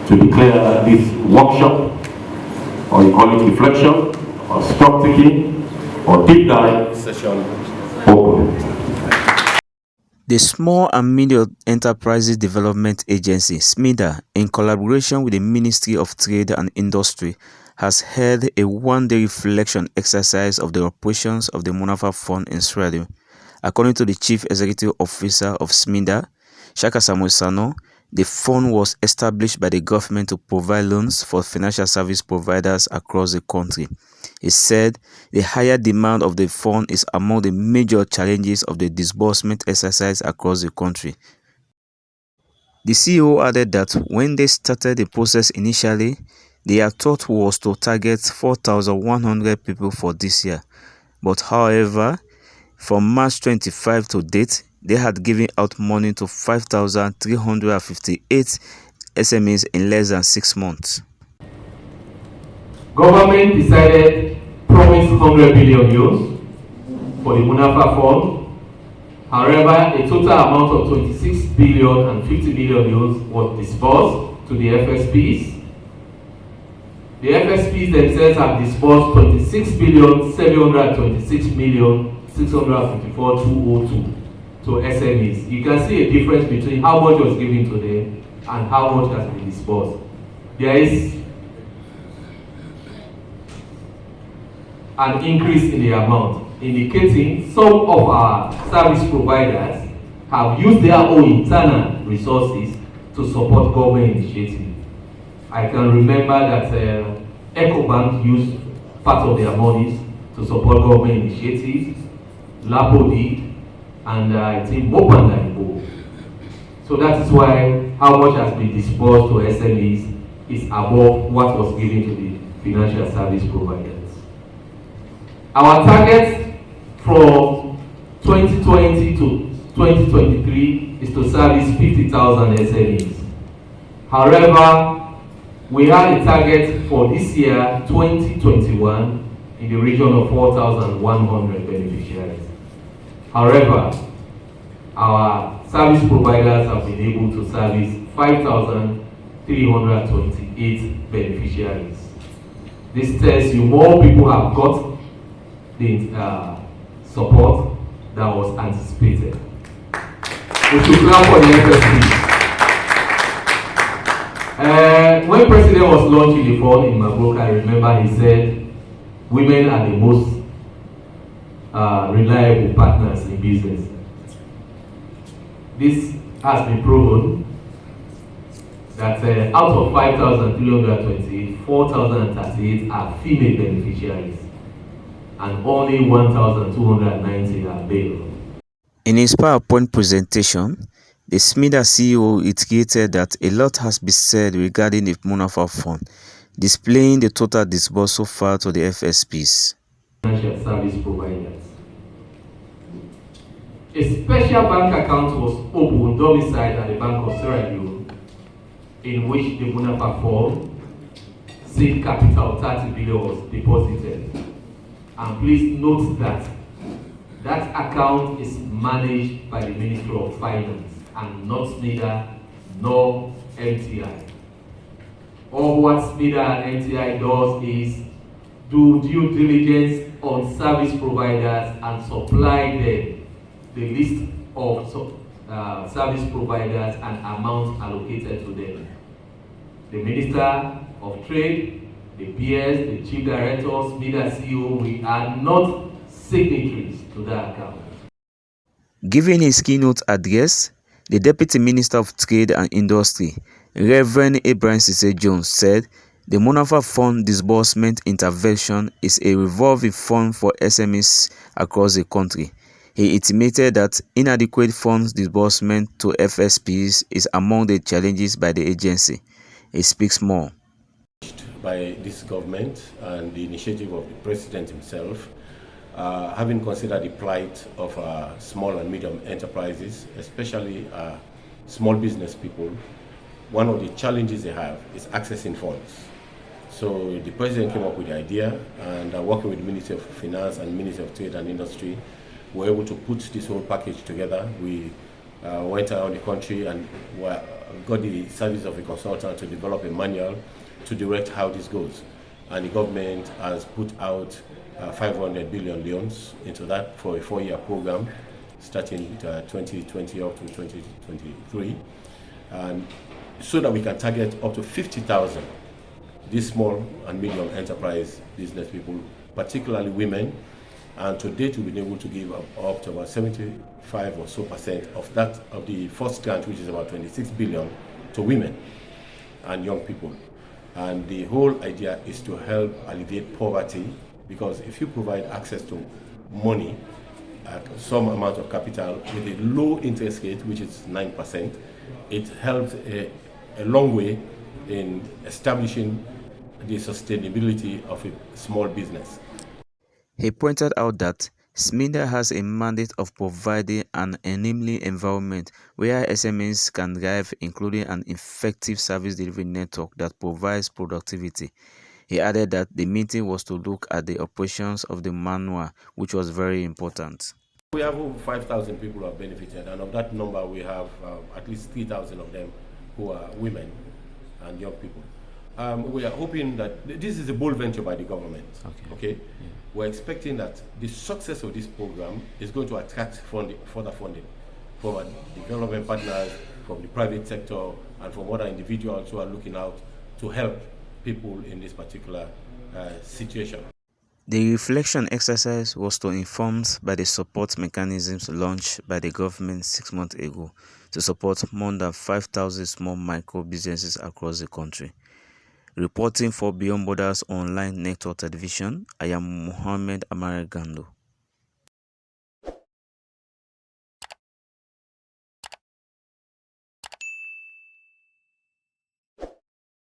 to declare this workshop, or you call it reflection, or stock taking, or deep dive session open. The Small and Medium Enterprises Development Agency, Smeda, in collaboration with the Ministry of Trade and Industry, has held a one-day reflection exercise of the operations of the Munafa Fund in Sierra Leone. According to the Chief Executive Officer of Smeda, Sharka Samuel Sannoh, the fund was established by the government to provide loans for financial service providers across the country. He said the higher demand of the fund is among the major challenges of the disbursement exercise across the country. The CEO added that when they started the process initially, their thought was to target 4,100 people for this year. But however, from March 25 to date, they had given out money to 5,358 SMEs in less than 6 months. Government decided promise 100 billion euros for the Munafa Fund. However, a total amount of 26 billion and 50 billion euros was disbursed to the FSPs. The FSPs themselves have disbursed 26 billion 726 million 654,202 to SMEs. You can see a difference between how much was given to them and how much has been disbursed. There is an increase in the amount, indicating some of our service providers have used their own internal resources to support government initiatives. I can remember that EcoBank used part of their monies to support government initiatives, LAPOD, and I think MOHAMED. So that is why how much has been disbursed to SMEs is above what was given to the financial service providers. Our target from 2020 to 2023 is to service 50,000 SMEs. However, we had a target for this year, 2021, in the region of 4,100 beneficiaries. However, our service providers have been able to service 5,328 beneficiaries. This tells you more people have got the support that was anticipated. We should clap for the FSPs. When President was launching the fund in Mabruk, I remember he said women are the most reliable partners in business. This has been proven that out of 5,320, 4,038 are female beneficiaries, and only 1,290 are male. In his PowerPoint presentation, the Smeda CEO reiterated that a lot has been said regarding the Munafa Fund, displaying the total disbursed so far to the FSPs. Financial service providers. A special bank account was opened domiciled at the Bank of Sierra Leone, in which the Munafa Fund seed capital of 30 billion was deposited. And please note that that account is managed by the Ministry of Finance and not Smeda nor MTI. All what Smeda and MTI does is do due diligence on service providers and supply them the list of service providers and amounts allocated to them. The Minister of Trade, the PS, the Chief Director, Smeda CEO, we are not signatories to that account. Giving his keynote address, the Deputy Minister of Trade and Industry, Reverend Abraham Jones, said the Munafa Fund Disbursement Intervention is a revolving fund for SMEs across the country. He intimated that inadequate funds disbursement to FSPs is among the challenges by the agency. He speaks more. By this government and the initiative of the President himself, having considered the plight of small and medium enterprises, especially small business people, one of the challenges they have is accessing funds. So the President came up with the idea, and working with the Ministry of Finance and Ministry of Trade and Industry, we were able to put this whole package together. We went around the country and were got the service of a consultant to develop a manual to direct how this goes. And the government has put out 500 billion loans into that for a 4-year program, starting with 2020 up to 2023, and so that we can target up to 50,000 these small and medium enterprise business people, particularly women. And to date, we've been able to give up to about 75 or so % of that, of the first grant, which is about 26 billion, to women and young people. And the whole idea is to help alleviate poverty, because if you provide access to money, some amount of capital with a low interest rate, which is 9%, it helps a long way in establishing the sustainability of a small business. He pointed out that Smeda has a mandate of providing an enabling environment where SMEs can thrive, including an effective service delivery network that provides productivity. He added that the meeting was to look at the operations of the manual, which was very important. We have over 5,000 people who have benefited, and of that number, we have at least 3,000 of them who are women and young people. We are hoping that this is a bold venture by the government. Okay? Yeah. We're expecting that the success of this program is going to attract further funding from our development partners, from the private sector, and from other individuals who are looking out to help people in this particular situation. The reflection exercise was to informed by the support mechanisms launched by the government 6 months ago to support more than 5,000 small micro businesses across the country. Reporting for Beyond Borders Online Network Television, I am Mohamed, AMARA, GANDO.